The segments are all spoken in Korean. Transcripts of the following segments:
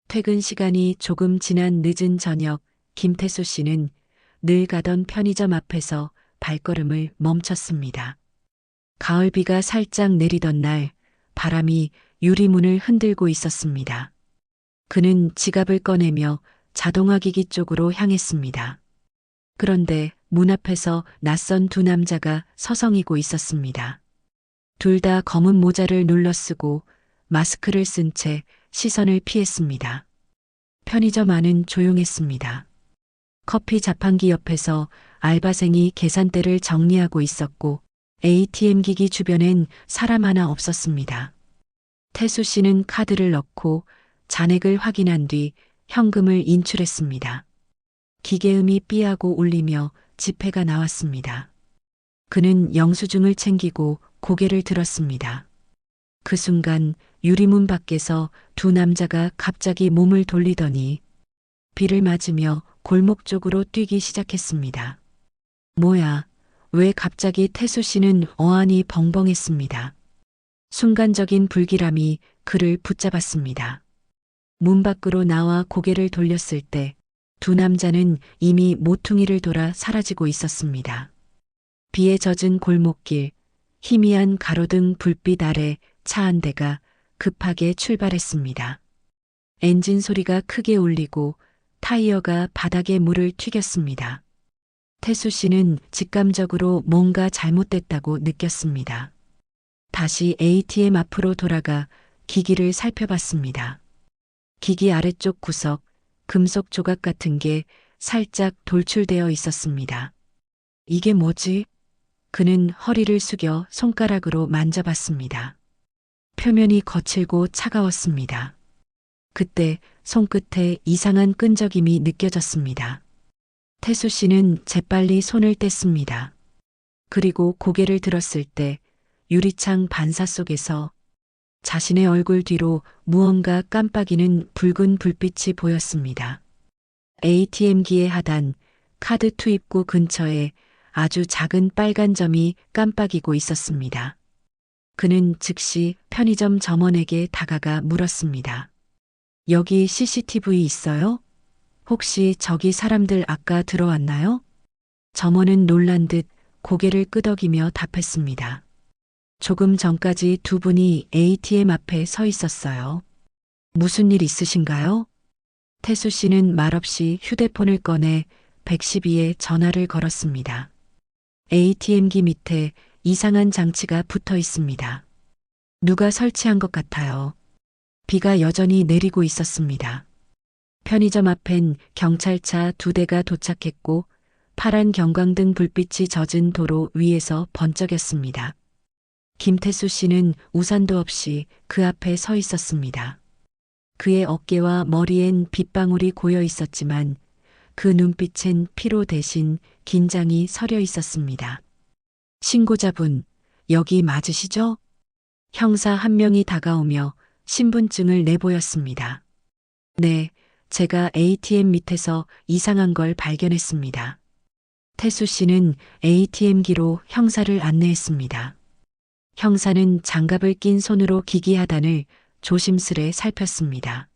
퇴근 시간이 조금 지난 늦은 저녁, 김태수 씨는 늘 가던 편의점 앞에서 발걸음을 멈췄습니다. 가을비가 살짝 내리던 날, 바람이 유리문을 흔들고 있었습니다. 그는 지갑을 꺼내며 자동화기기 쪽으로 향했습니다. 그런데 문 앞에서 낯선 두 남자가 서성이고 있었습니다. 둘 다 검은 모자를 눌러쓰고 마스크를 쓴 채 시선을 피했습니다. 편의점 안은 조용했습니다. 커피 자판기 옆에서 알바생이 계산대를 정리하고 있었고 ATM 기기 주변엔 사람 하나 없었습니다. 태수 씨는 카드를 넣고 잔액을 확인한 뒤 현금을 인출했습니다. 기계음이 삐하고 울리며 지폐가 나왔습니다. 그는 영수증을 챙기고 고개를 들었습니다. 그 순간 유리문 밖에서 두 남자가 갑자기 몸을 돌리더니 비를 맞으며 골목 쪽으로 뛰기 시작했습니다. 뭐야, 왜 갑자기 태수 씨는 어안이 벙벙했습니다. 순간적인 불길함이 그를 붙잡았습니다. 문 밖으로 나와 고개를 돌렸을 때 두 남자는 이미 모퉁이를 돌아 사라지고 있었습니다. 비에 젖은 골목길, 희미한 가로등 불빛 아래 차 한 대가 급하게 출발했습니다. 엔진 소리가 크게 울리고 타이어가 바닥에 물을 튀겼습니다. 태수 씨는 직감적으로 뭔가 잘못됐다고 느꼈습니다. 다시 ATM 앞으로 돌아가 기기를 살펴봤습니다. 기기 아래쪽 구석, 금속 조각 같은 게 살짝 돌출되어 있었습니다. 이게 뭐지? 그는 허리를 숙여 손가락으로 만져봤습니다. 표면이 거칠고 차가웠습니다. 그때 손끝에 이상한 끈적임이 느껴졌습니다. 태수 씨는 재빨리 손을 뗐습니다. 그리고 고개를 들었을 때 유리창 반사 속에서 자신의 얼굴 뒤로 무언가 깜빡이는 붉은 불빛이 보였습니다. ATM기의 하단, 카드 투입구 근처에 아주 작은 빨간 점이 깜빡이고 있었습니다. 그는 즉시 편의점 점원에게 다가가 물었습니다. 여기 CCTV 있어요? 혹시 저기 사람들 아까 들어왔나요? 점원은 놀란 듯 고개를 끄덕이며 답했습니다. 조금 전까지 두 분이 ATM 앞에 서 있었어요. 무슨 일 있으신가요? 태수 씨는 말없이 휴대폰을 꺼내 112에 전화를 걸었습니다. ATM기 밑에 이상한 장치가 붙어 있습니다. 누가 설치한 것 같아요. 비가 여전히 내리고 있었습니다. 편의점 앞엔 경찰차 두 대가 도착했고 파란 경광등 불빛이 젖은 도로 위에서 번쩍였습니다. 김태수 씨는 우산도 없이 그 앞에 서 있었습니다. 그의 어깨와 머리엔 빗방울이 고여 있었지만 그 눈빛엔 피로 대신 긴장이 서려 있었습니다. 신고자분, 여기 맞으시죠? 형사 한 명이 다가오며 신분증을 내보였습니다. 네, 제가 ATM 밑에서 이상한 걸 발견했습니다. 태수 씨는 ATM기로 형사를 안내했습니다. 형사는 장갑을 낀 손으로 기기 하단을 조심스레 살폈습니다.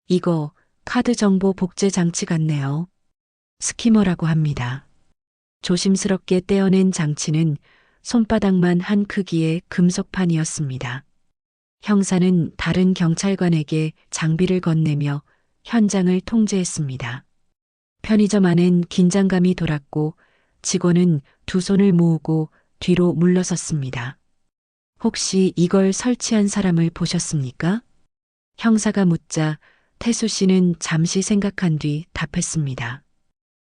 이거 카드 정보 복제 장치 같네요. 스키머라고 합니다. 조심스럽게 떼어낸 장치는 손바닥만 한 크기의 금속판이었습니다. 형사는 다른 경찰관에게 장비를 건네며 현장을 통제했습니다. 편의점 안엔 긴장감이 돌았고 직원은 두 손을 모으고 뒤로 물러섰습니다. 혹시 이걸 설치한 사람을 보셨습니까? 형사가 묻자 태수 씨는 잠시 생각한 뒤 답했습니다.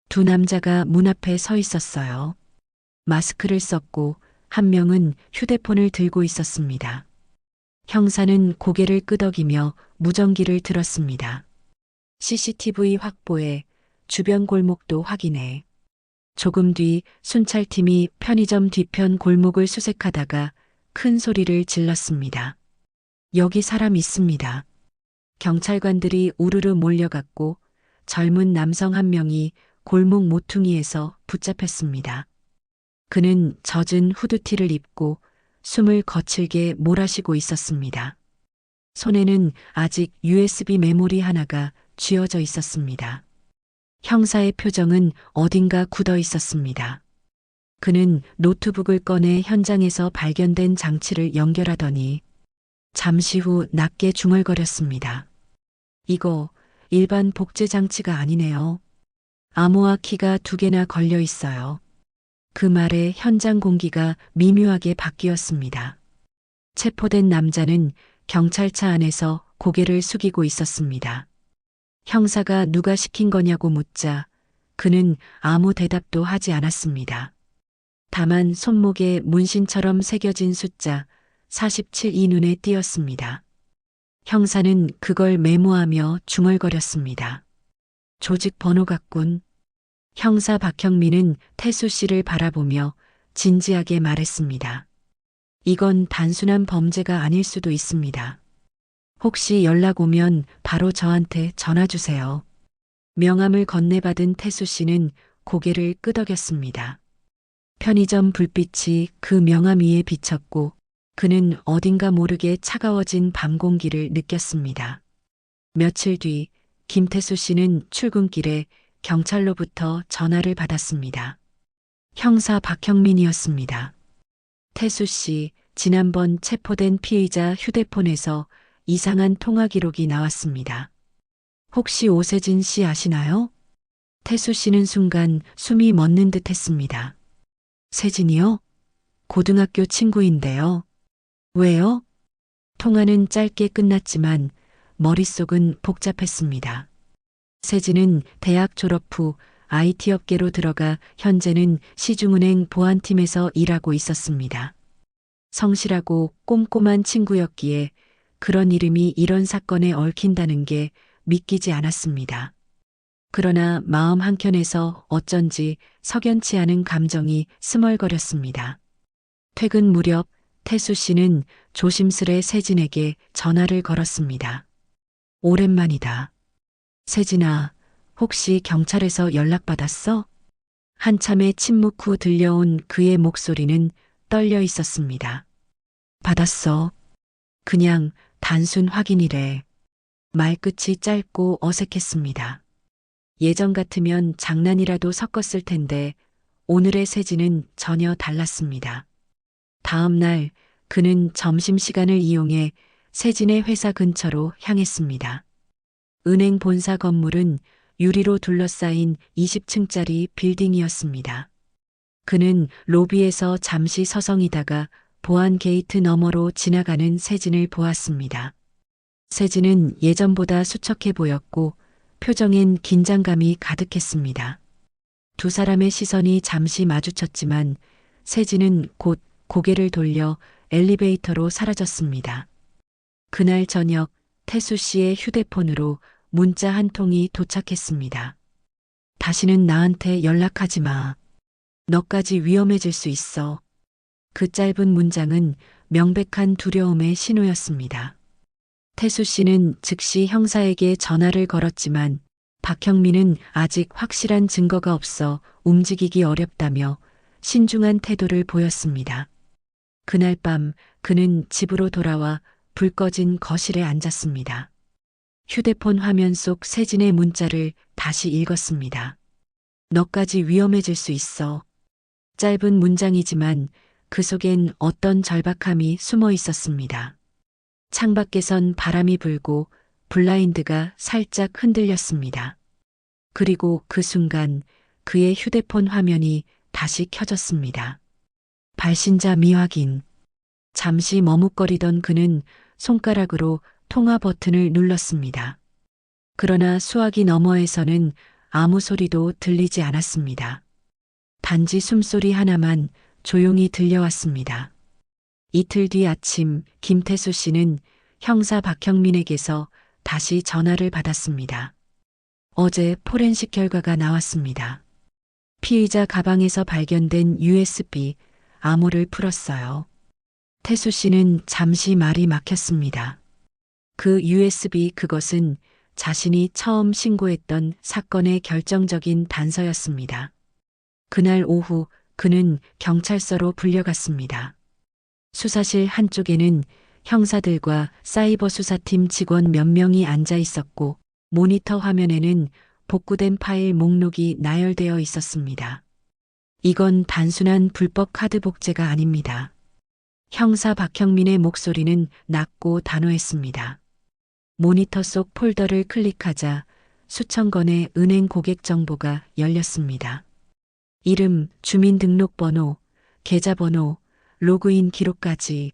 두 남자가 문 앞에 서 있었어요. 마스크를 썼고 한 명은 휴대폰을 들고 있었습니다. 형사는 고개를 끄덕이며 무전기를 들었습니다. CCTV 확보해 주변 골목도 확인해. 조금 뒤 순찰팀이 편의점 뒤편 골목을 수색하다가 큰 소리를 질렀습니다. 여기 사람 있습니다. 경찰관들이 우르르 몰려갔고 젊은 남성 한 명이 골목 모퉁이에서 붙잡혔습니다. 그는 젖은 후드티를 입고 숨을 거칠게 몰아쉬고 있었습니다. 손에는 아직 USB 메모리 하나가 쥐어져 있었습니다. 형사의 표정은 어딘가 굳어 있었습니다. 그는 노트북을 꺼내 현장에서 발견된 장치를 연결하더니 잠시 후 낮게 중얼거렸습니다. 이거 일반 복제 장치가 아니네요. 암호화 키가 2개나 걸려 있어요. 그 말에 현장 공기가 미묘하게 바뀌었습니다. 체포된 남자는 경찰차 안에서 고개를 숙이고 있었습니다. 형사가 누가 시킨 거냐고 묻자 그는 아무 대답도 하지 않았습니다. 다만 손목에 문신처럼 새겨진 숫자 47이 눈에 띄었습니다. 형사는 그걸 메모하며 중얼거렸습니다. 조직 번호 같군. 형사 박형민은 태수 씨를 바라보며 진지하게 말했습니다. 이건 단순한 범죄가 아닐 수도 있습니다. 혹시 연락 오면 바로 저한테 전화 주세요. 명함을 건네받은 태수 씨는 고개를 끄덕였습니다. 편의점 불빛이 그 명함 위에 비쳤고 그는 어딘가 모르게 차가워진 밤 공기를 느꼈습니다. 며칠 뒤 김태수 씨는 출근길에 경찰로부터 전화를 받았습니다. 형사 박형민이었습니다. 태수 씨, 지난번 체포된 피의자 휴대폰에서 이상한 통화 기록이 나왔습니다. 혹시 오세진 씨 아시나요? 태수 씨는 순간 숨이 멎는 듯 했습니다. 세진이요? 고등학교 친구인데요. 왜요? 통화는 짧게 끝났지만 머릿속은 복잡했습니다. 세진은 대학 졸업 후 IT 업계로 들어가 현재는 시중은행 보안팀에서 일하고 있었습니다. 성실하고 꼼꼼한 친구였기에 그런 이름이 이런 사건에 얽힌다는 게 믿기지 않았습니다. 그러나 마음 한켠에서 어쩐지 석연치 않은 감정이 스멀거렸습니다. 퇴근 무렵 태수 씨는 조심스레 세진에게 전화를 걸었습니다. 오랜만이다. 세진아, 혹시 경찰에서 연락받았어? 한참의 침묵 후 들려온 그의 목소리는 떨려 있었습니다. 받았어. 그냥 단순 확인이래. 말끝이 짧고 어색했습니다. 예전 같으면 장난이라도 섞었을 텐데 오늘의 세진은 전혀 달랐습니다. 다음 날 그는 점심시간을 이용해 세진의 회사 근처로 향했습니다. 은행 본사 건물은 유리로 둘러싸인 20층짜리 빌딩이었습니다. 그는 로비에서 잠시 서성이다가 보안 게이트 너머로 지나가는 세진을 보았습니다. 세진은 예전보다 수척해 보였고 표정엔 긴장감이 가득했습니다. 두 사람의 시선이 잠시 마주쳤지만 세진은 곧 고개를 돌려 엘리베이터로 사라졌습니다. 그날 저녁 태수 씨의 휴대폰으로 문자 한 통이 도착했습니다. 다시는 나한테 연락하지 마. 너까지 위험해질 수 있어. 그 짧은 문장은 명백한 두려움의 신호였습니다. 태수 씨는 즉시 형사에게 전화를 걸었지만 박형민은 아직 확실한 증거가 없어 움직이기 어렵다며 신중한 태도를 보였습니다. 그날 밤 그는 집으로 돌아와 불 꺼진 거실에 앉았습니다. 휴대폰 화면 속 세진의 문자를 다시 읽었습니다. 너까지 위험해질 수 있어. 짧은 문장이지만 그 속엔 어떤 절박함이 숨어 있었습니다. 창밖에선 바람이 불고 블라인드가 살짝 흔들렸습니다. 그리고 그 순간 그의 휴대폰 화면이 다시 켜졌습니다. 발신자 미확인. 잠시 머뭇거리던 그는 손가락으로 통화 버튼을 눌렀습니다. 그러나 수화기 너머에서는 아무 소리도 들리지 않았습니다. 단지 숨소리 하나만 조용히 들려왔습니다. 이틀 뒤 아침 김태수 씨는 형사 박형민에게서 다시 전화를 받았습니다. 어제 포렌식 결과가 나왔습니다. 피의자 가방에서 발견된 USB 암호를 풀었어요. 태수 씨는 잠시 말이 막혔습니다. 그 USB 그것은 자신이 처음 신고했던 사건의 결정적인 단서였습니다. 그날 오후 그는 경찰서로 불려갔습니다. 수사실 한쪽에는 형사들과 사이버 수사팀 직원 몇 명이 앉아 있었고 모니터 화면에는 복구된 파일 목록이 나열되어 있었습니다. 이건 단순한 불법 카드 복제가 아닙니다. 형사 박형민의 목소리는 낮고 단호했습니다. 모니터 속 폴더를 클릭하자 수천 건의 은행 고객 정보가 열렸습니다. 이름, 주민등록번호, 계좌번호, 로그인 기록까지.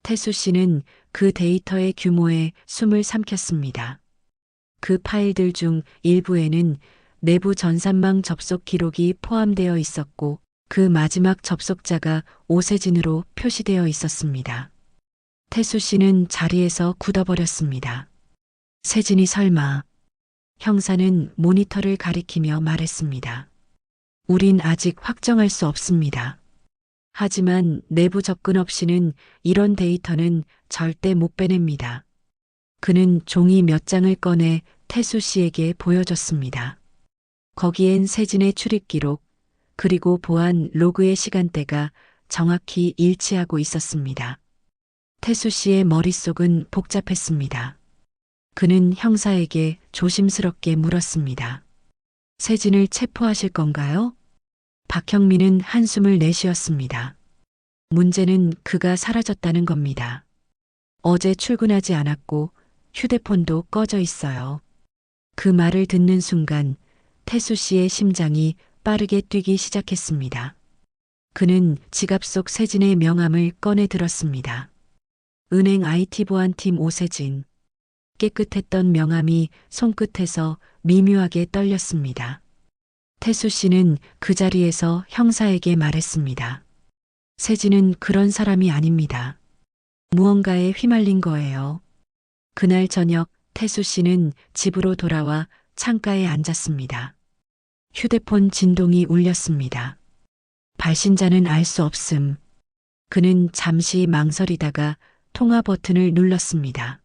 태수 씨는 그 데이터의 규모에 숨을 삼켰습니다. 그 파일들 중 일부에는 내부 전산망 접속 기록이 포함되어 있었고 그 마지막 접속자가 오세진으로 표시되어 있었습니다. 태수 씨는 자리에서 굳어버렸습니다. 세진이 설마. 형사는 모니터를 가리키며 말했습니다. 우린 아직 확정할 수 없습니다. 하지만 내부 접근 없이는 이런 데이터는 절대 못 빼냅니다. 그는 종이 몇 장을 꺼내 태수 씨에게 보여줬습니다. 거기엔 세진의 출입 기록, 그리고 보안 로그의 시간대가 정확히 일치하고 있었습니다. 태수 씨의 머릿속은 복잡했습니다. 그는 형사에게 조심스럽게 물었습니다. 세진을 체포하실 건가요? 박형민은 한숨을 내쉬었습니다. 문제는 그가 사라졌다는 겁니다. 어제 출근하지 않았고 휴대폰도 꺼져 있어요. 그 말을 듣는 순간 태수 씨의 심장이 빠르게 뛰기 시작했습니다. 그는 지갑 속 세진의 명함을 꺼내 들었습니다. 은행 IT 보안팀 오세진. 깨끗했던 명함이 손끝에서 미묘하게 떨렸습니다. 태수 씨는 그 자리에서 형사에게 말했습니다. 세진은 그런 사람이 아닙니다. 무언가에 휘말린 거예요. 그날 저녁 태수 씨는 집으로 돌아와 창가에 앉았습니다. 휴대폰 진동이 울렸습니다. 발신자는 알 수 없음. 그는 잠시 망설이다가 통화 버튼을 눌렀습니다.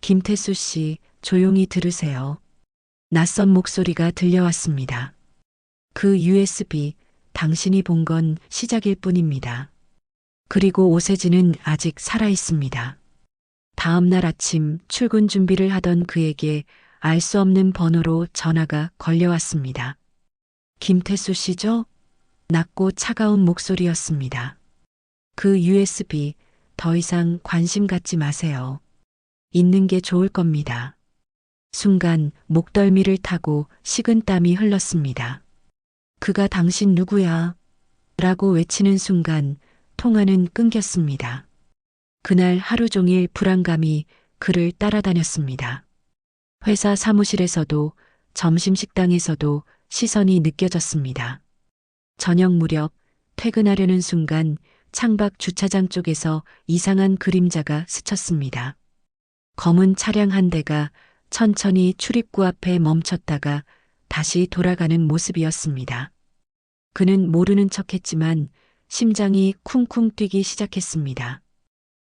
김태수 씨, 조용히 들으세요. 낯선 목소리가 들려왔습니다. 그 USB, 당신이 본 건 시작일 뿐입니다. 그리고 오세진은 아직 살아 있습니다. 다음 날 아침 출근 준비를 하던 그에게 알 수 없는 번호로 전화가 걸려왔습니다. 김태수 씨죠? 낮고 차가운 목소리였습니다. 그 USB, 더 이상 관심 갖지 마세요. 있는 게 좋을 겁니다. 순간 목덜미를 타고 식은땀이 흘렀습니다. 그가 당신 누구야? 라고 외치는 순간 통화는 끊겼습니다. 그날 하루 종일 불안감이 그를 따라다녔습니다. 회사 사무실에서도 점심 식당에서도 시선이 느껴졌습니다. 저녁 무렵 퇴근하려는 순간 창밖 주차장 쪽에서 이상한 그림자가 스쳤습니다. 검은 차량 한 대가 천천히 출입구 앞에 멈췄다가 다시 돌아가는 모습이었습니다. 그는 모르는 척했지만 심장이 쿵쿵 뛰기 시작했습니다.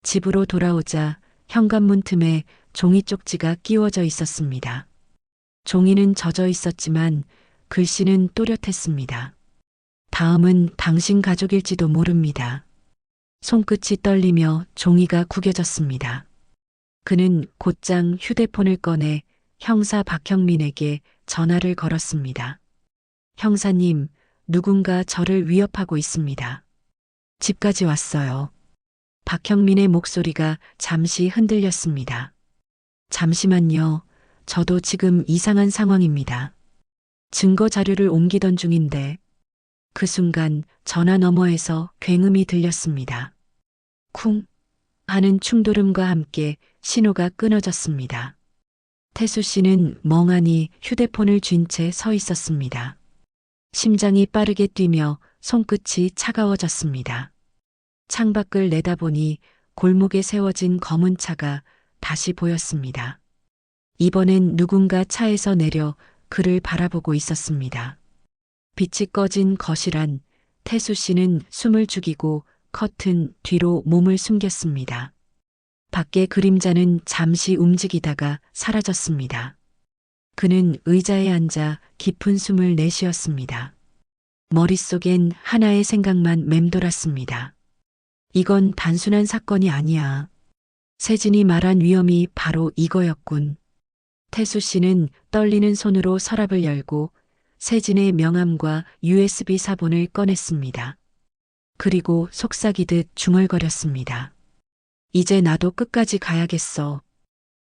집으로 돌아오자 현관문 틈에 종이 쪽지가 끼워져 있었습니다. 종이는 젖어 있었지만 글씨는 또렷했습니다. 다음은 당신 가족일지도 모릅니다. 손끝이 떨리며 종이가 구겨졌습니다. 그는 곧장 휴대폰을 꺼내 형사 박형민에게 전화를 걸었습니다. 형사님, 누군가 저를 위협하고 있습니다. 집까지 왔어요. 박형민의 목소리가 잠시 흔들렸습니다. 잠시만요. 저도 지금 이상한 상황입니다. 증거 자료를 옮기던 중인데 그 순간 전화 너머에서 굉음이 들렸습니다. 쿵 하는 충돌음과 함께 신호가 끊어졌습니다. 태수 씨는 멍하니 휴대폰을 쥔 채 서 있었습니다. 심장이 빠르게 뛰며 손끝이 차가워졌습니다. 창밖을 내다보니 골목에 세워진 검은 차가 다시 보였습니다. 이번엔 누군가 차에서 내려 그를 바라보고 있었습니다. 빛이 꺼진 거실 안 태수 씨는 숨을 죽이고 커튼 뒤로 몸을 숨겼습니다. 밖의 그림자는 잠시 움직이다가 사라졌습니다. 그는 의자에 앉아 깊은 숨을 내쉬었습니다. 머릿속엔 하나의 생각만 맴돌았습니다. 이건 단순한 사건이 아니야. 세진이 말한 위험이 바로 이거였군. 태수 씨는 떨리는 손으로 서랍을 열고 세진의 명함과 USB 사본을 꺼냈습니다. 그리고 속삭이듯 중얼거렸습니다. 이제 나도 끝까지 가야겠어.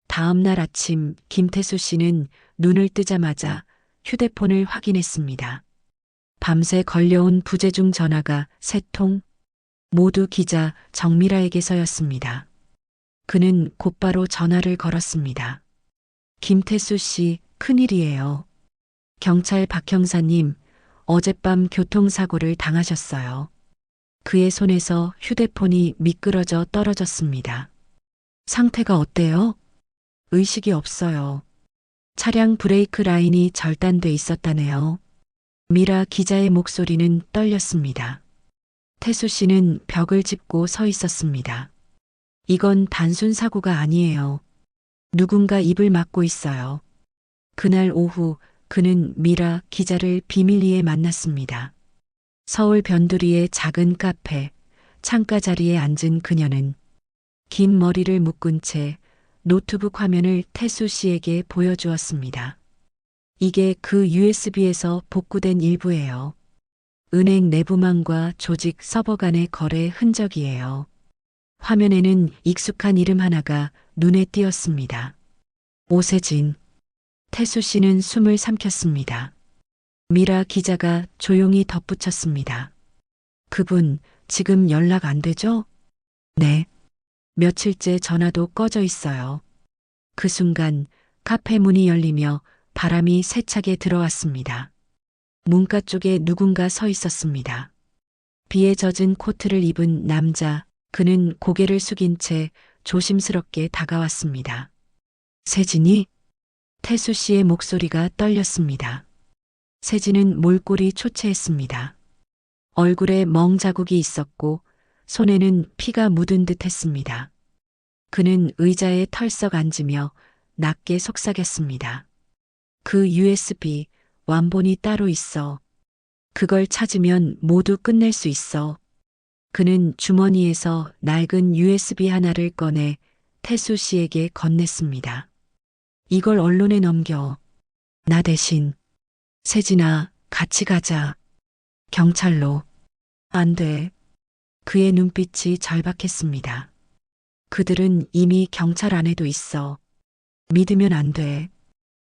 다음 날 아침 김태수 씨는 눈을 뜨자마자 휴대폰을 확인했습니다. 밤새 걸려온 부재중 전화가 3통, 모두 기자 정미라에게서였습니다. 그는 곧바로 전화를 걸었습니다. 김태수 씨, 큰일이에요. 경찰 박 형사님, 어젯밤 교통사고를 당하셨어요. 그의 손에서 휴대폰이 미끄러져 떨어졌습니다. 상태가 어때요? 의식이 없어요. 차량 브레이크 라인이 절단돼 있었다네요. 미라 기자의 목소리는 떨렸습니다. 태수 씨는 벽을 짚고 서 있었습니다. 이건 단순 사고가 아니에요. 누군가 입을 막고 있어요. 그날 오후 그는 미라 기자를 비밀리에 만났습니다. 서울 변두리의 작은 카페, 창가 자리에 앉은 그녀는 긴 머리를 묶은 채 노트북 화면을 태수 씨에게 보여주었습니다. 이게 그 USB에서 복구된 일부예요. 은행 내부망과 조직 서버 간의 거래 흔적이에요. 화면에는 익숙한 이름 하나가 눈에 띄었습니다. 오세진. 태수 씨는 숨을 삼켰습니다. 미라 기자가 조용히 덧붙였습니다. 그분 지금 연락 안 되죠? 네. 며칠째 전화도 꺼져 있어요. 그 순간 카페 문이 열리며 바람이 세차게 들어왔습니다. 문가 쪽에 누군가 서 있었습니다. 비에 젖은 코트를 입은 남자, 그는 고개를 숙인 채 조심스럽게 다가왔습니다. 세진이? 태수 씨의 목소리가 떨렸습니다. 세진은 몰골이 초췌했습니다. 얼굴에 멍 자국이 있었고 손에는 피가 묻은 듯 했습니다. 그는 의자에 털썩 앉으며 낮게 속삭였습니다. 그 USB 완본이 따로 있어. 그걸 찾으면 모두 끝낼 수 있어. 그는 주머니에서 낡은 USB 하나를 꺼내 태수 씨에게 건넸습니다. 이걸 언론에 넘겨. 나 대신. 세진아, 같이 가자. 경찰로. 안 돼. 그의 눈빛이 절박했습니다. 그들은 이미 경찰 안에도 있어. 믿으면 안 돼.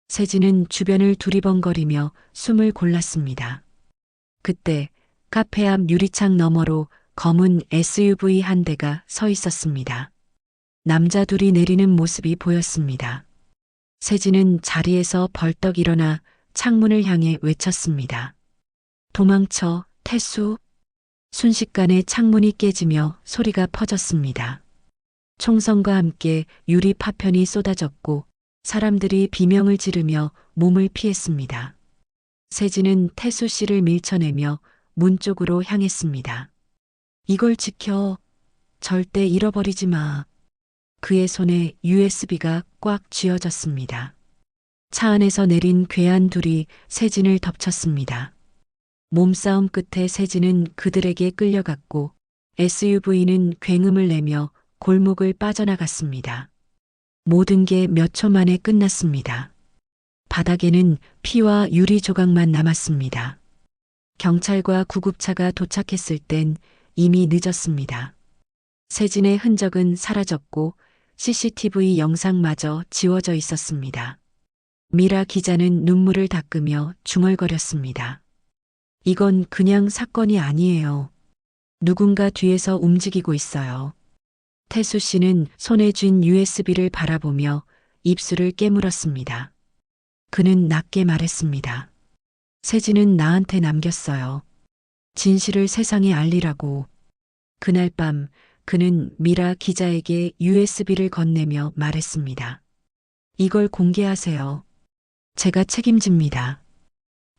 세진은 주변을 두리번거리며 숨을 골랐습니다. 그때 카페 앞 유리창 너머로 검은 SUV 한 대가 서 있었습니다. 남자 둘이 내리는 모습이 보였습니다. 세진은 자리에서 벌떡 일어나 창문을 향해 외쳤습니다. 도망쳐, 태수. 순식간에 창문이 깨지며 소리가 퍼졌습니다. 총성과 함께 유리 파편이 쏟아졌고 사람들이 비명을 지르며 몸을 피했습니다. 세진은 태수 씨를 밀쳐내며 문 쪽으로 향했습니다. 이걸 지켜. 절대 잃어버리지 마. 그의 손에 USB가 꽉 쥐어졌습니다. 차 안에서 내린 괴한 둘이 세진을 덮쳤습니다. 몸싸움 끝에 세진은 그들에게 끌려갔고 SUV는 굉음을 내며 골목을 빠져나갔습니다. 모든 게 몇 초 만에 끝났습니다. 바닥에는 피와 유리 조각만 남았습니다. 경찰과 구급차가 도착했을 땐 이미 늦었습니다. 세진의 흔적은 사라졌고 CCTV 영상마저 지워져 있었습니다. 미라 기자는 눈물을 닦으며 중얼거렸습니다. 이건 그냥 사건이 아니에요. 누군가 뒤에서 움직이고 있어요. 태수 씨는 손에 쥔 USB를 바라보며 입술을 깨물었습니다. 그는 낮게 말했습니다. 세진은 나한테 남겼어요. 진실을 세상에 알리라고. 그날 밤 그는 미라 기자에게 USB를 건네며 말했습니다. 이걸 공개하세요. 제가 책임집니다.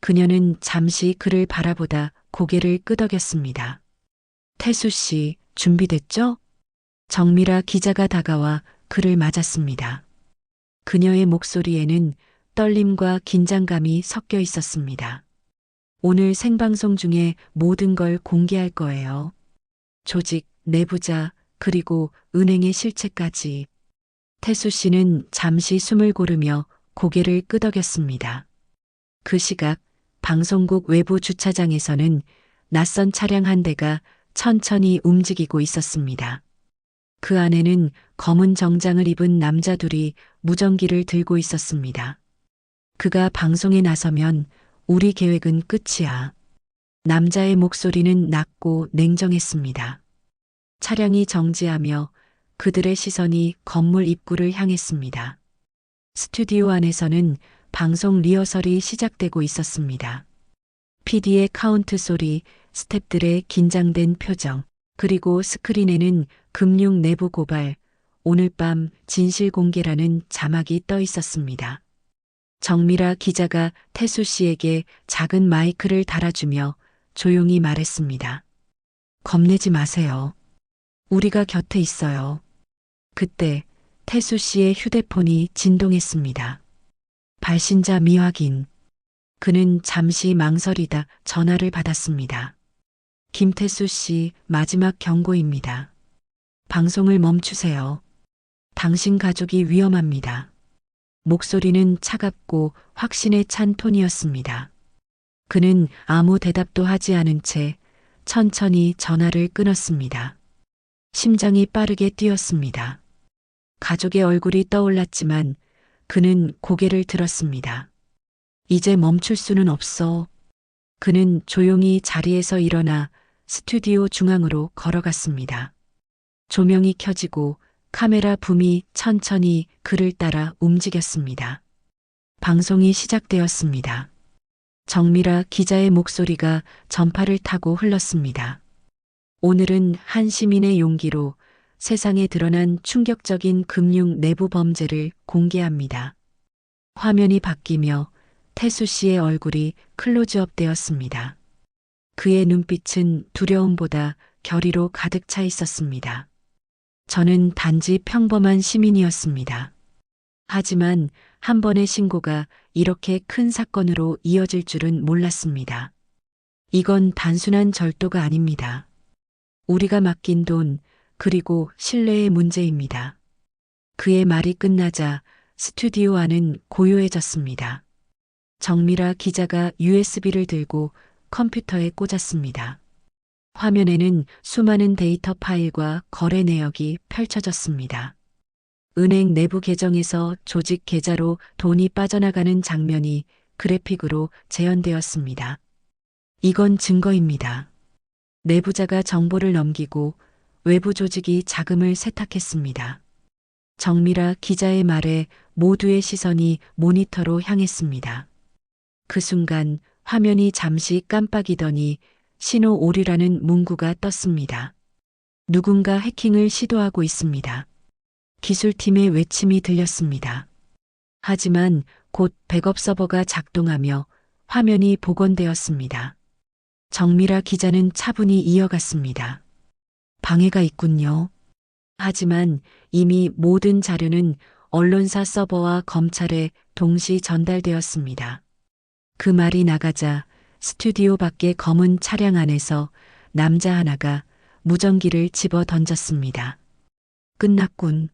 그녀는 잠시 그를 바라보다 고개를 끄덕였습니다. 태수 씨, 준비됐죠? 정미라 기자가 다가와 그를 맞았습니다. 그녀의 목소리에는 떨림과 긴장감이 섞여 있었습니다. 오늘 생방송 중에 모든 걸 공개할 거예요. 조직, 내부자, 그리고 은행의 실체까지. 태수 씨는 잠시 숨을 고르며 고개를 끄덕였습니다. 그 시각 방송국 외부 주차장에서는 낯선 차량 한 대가 천천히 움직이고 있었습니다. 그 안에는 검은 정장을 입은 남자 둘이 무전기를 들고 있었습니다. 그가 방송에 나서면 우리 계획은 끝이야. 남자의 목소리는 낮고 냉정했습니다. 차량이 정지하며 그들의 시선이 건물 입구를 향했습니다. 스튜디오 안에서는 방송 리허설이 시작되고 있었습니다. PD의 카운트 소리, 스태프들의 긴장된 표정, 그리고 스크린에는 금융 내부 고발, 오늘 밤 진실 공개라는 자막이 떠 있었습니다. 정미라 기자가 태수 씨에게 작은 마이크를 달아주며 조용히 말했습니다. 겁내지 마세요. 우리가 곁에 있어요. 그때 태수 씨의 휴대폰이 진동했습니다. 발신자 미확인. 그는 잠시 망설이다 전화를 받았습니다. 김태수 씨, 마지막 경고입니다. 방송을 멈추세요. 당신 가족이 위험합니다. 목소리는 차갑고 확신에 찬 톤이었습니다. 그는 아무 대답도 하지 않은 채 천천히 전화를 끊었습니다. 심장이 빠르게 뛰었습니다. 가족의 얼굴이 떠올랐지만 그는 고개를 들었습니다. 이제 멈출 수는 없어. 그는 조용히 자리에서 일어나 스튜디오 중앙으로 걸어갔습니다. 조명이 켜지고 카메라 붐이 천천히 그를 따라 움직였습니다. 방송이 시작되었습니다. 정미라 기자의 목소리가 전파를 타고 흘렀습니다. 오늘은 한 시민의 용기로 세상에 드러난 충격적인 금융 내부 범죄를 공개합니다. 화면이 바뀌며 태수 씨의 얼굴이 클로즈업 되었습니다. 그의 눈빛은 두려움보다 결의로 가득 차 있었습니다. 저는 단지 평범한 시민이었습니다. 하지만 한 번의 신고가 이렇게 큰 사건으로 이어질 줄은 몰랐습니다. 이건 단순한 절도가 아닙니다. 우리가 맡긴 돈, 그리고 신뢰의 문제입니다. 그의 말이 끝나자 스튜디오 안은 고요해졌습니다. 정미라 기자가 USB를 들고 컴퓨터에 꽂았습니다. 화면에는 수많은 데이터 파일과 거래 내역이 펼쳐졌습니다. 은행 내부 계정에서 조직 계좌로 돈이 빠져나가는 장면이 그래픽으로 재현되었습니다. 이건 증거입니다. 내부자가 정보를 넘기고 외부 조직이 자금을 세탁했습니다. 정미라 기자의 말에 모두의 시선이 모니터로 향했습니다. 그 순간 화면이 잠시 깜빡이더니 신호 오류라는 문구가 떴습니다. 누군가 해킹을 시도하고 있습니다. 기술팀의 외침이 들렸습니다. 하지만 곧 백업 서버가 작동하며 화면이 복원되었습니다. 정미라 기자는 차분히 이어갔습니다. 방해가 있군요. 하지만 이미 모든 자료는 언론사 서버와 검찰에 동시 전달되었습니다. 그 말이 나가자 스튜디오 밖의 검은 차량 안에서 남자 하나가 무전기를 집어 던졌습니다. 끝났군.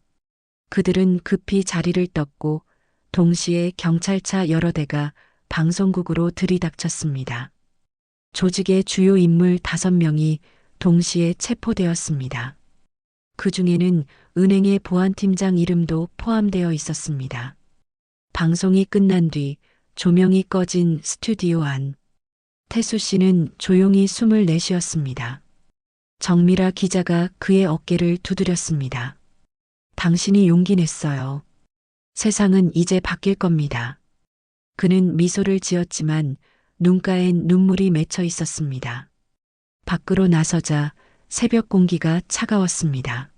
그들은 급히 자리를 떴고 동시에 경찰차 여러 대가 방송국으로 들이닥쳤습니다. 조직의 주요 인물 5명이 동시에 체포되었습니다. 그 중에는 은행의 보안팀장 이름도 포함되어 있었습니다. 방송이 끝난 뒤 조명이 꺼진 스튜디오 안. 태수 씨는 조용히 숨을 내쉬었습니다. 정미라 기자가 그의 어깨를 두드렸습니다. 당신이 용기 냈어요. 세상은 이제 바뀔 겁니다. 그는 미소를 지었지만 눈가엔 눈물이 맺혀 있었습니다. 밖으로 나서자 새벽 공기가 차가웠습니다.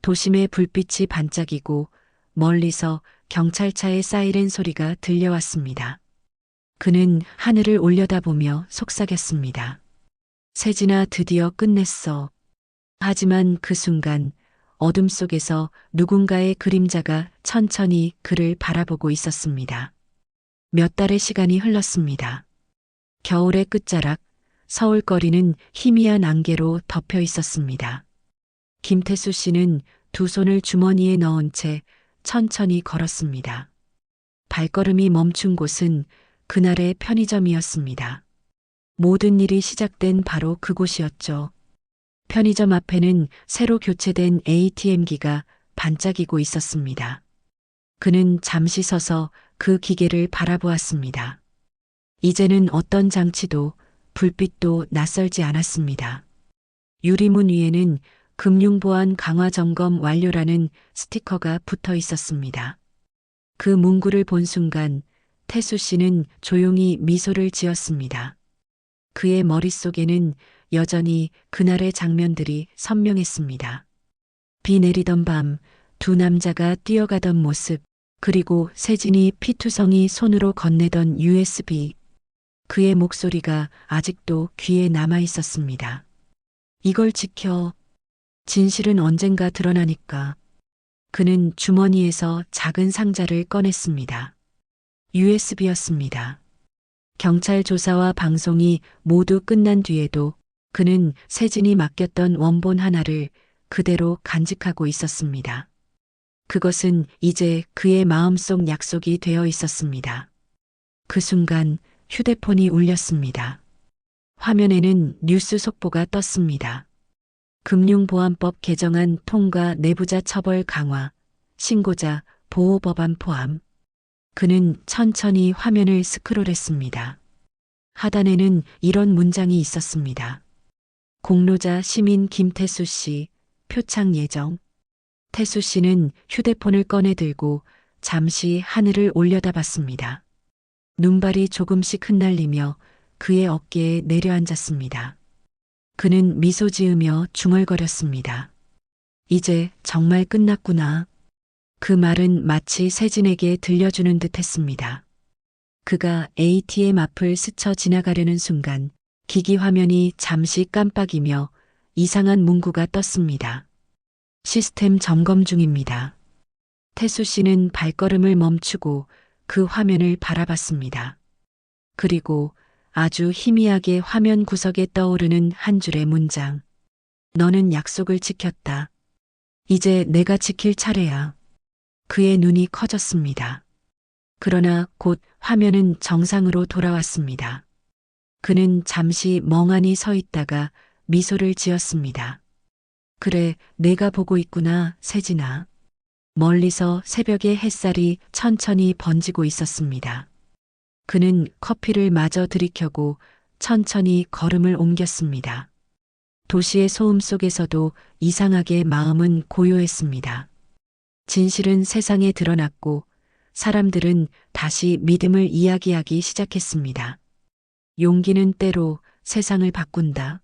도심의 불빛이 반짝이고 멀리서 경찰차의 사이렌 소리가 들려왔습니다. 그는 하늘을 올려다보며 속삭였습니다. 세진아, 드디어 끝냈어. 하지만 그 순간 어둠 속에서 누군가의 그림자가 천천히 그를 바라보고 있었습니다. 몇 달의 시간이 흘렀습니다. 겨울의 끝자락, 서울거리는 희미한 안개로 덮여 있었습니다. 김태수 씨는 두 손을 주머니에 넣은 채 천천히 걸었습니다. 발걸음이 멈춘 곳은 그날의 편의점이었습니다. 모든 일이 시작된 바로 그곳이었죠. 편의점 앞에는 새로 교체된 ATM기가 반짝이고 있었습니다. 그는 잠시 서서 그 기계를 바라보았습니다. 이제는 어떤 장치도 불빛도 낯설지 않았습니다. 유리문 위에는 금융보안 강화 점검 완료라는 스티커가 붙어 있었습니다. 그 문구를 본 순간 태수 씨는 조용히 미소를 지었습니다. 그의 머릿속에는 여전히 그날의 장면들이 선명했습니다. 비 내리던 밤, 두 남자가 뛰어가던 모습, 그리고 세진이 피투성이 손으로 건네던 USB. 그의 목소리가 아직도 귀에 남아 있었습니다. 이걸 지켜. 진실은 언젠가 드러나니까. 그는 주머니에서 작은 상자를 꺼냈습니다. USB였습니다. 경찰 조사와 방송이 모두 끝난 뒤에도 그는 세진이 맡겼던 원본 하나를 그대로 간직하고 있었습니다. 그것은 이제 그의 마음속 약속이 되어 있었습니다. 그 순간 휴대폰이 울렸습니다. 화면에는 뉴스 속보가 떴습니다. 금융보안법 개정안 통과 내부자 처벌 강화, 신고자 보호 법안 포함. 그는 천천히 화면을 스크롤했습니다. 하단에는 이런 문장이 있었습니다. 공로자 시민 김태수 씨, 표창 예정. 태수 씨는 휴대폰을 꺼내 들고 잠시 하늘을 올려다봤습니다. 눈발이 조금씩 흩날리며 그의 어깨에 내려앉았습니다. 그는 미소 지으며 중얼거렸습니다. 이제 정말 끝났구나. 그 말은 마치 세진에게 들려주는 듯 했습니다. 그가 ATM 앞을 스쳐 지나가려는 순간 기기 화면이 잠시 깜빡이며 이상한 문구가 떴습니다. 시스템 점검 중입니다. 태수 씨는 발걸음을 멈추고 그 화면을 바라봤습니다. 그리고 아주 희미하게 화면 구석에 떠오르는 한 줄의 문장. 너는 약속을 지켰다. 이제 내가 지킬 차례야. 그의 눈이 커졌습니다. 그러나 곧 화면은 정상으로 돌아왔습니다. 그는 잠시 멍하니 서 있다가 미소를 지었습니다. 그래, 내가 보고 있구나, 세진아. 멀리서 새벽의 햇살이 천천히 번지고 있었습니다. 그는 커피를 마저 들이켜고 천천히 걸음을 옮겼습니다. 도시의 소음 속에서도 이상하게 마음은 고요했습니다. 진실은 세상에 드러났고 사람들은 다시 믿음을 이야기하기 시작했습니다. 용기는 때로 세상을 바꾼다.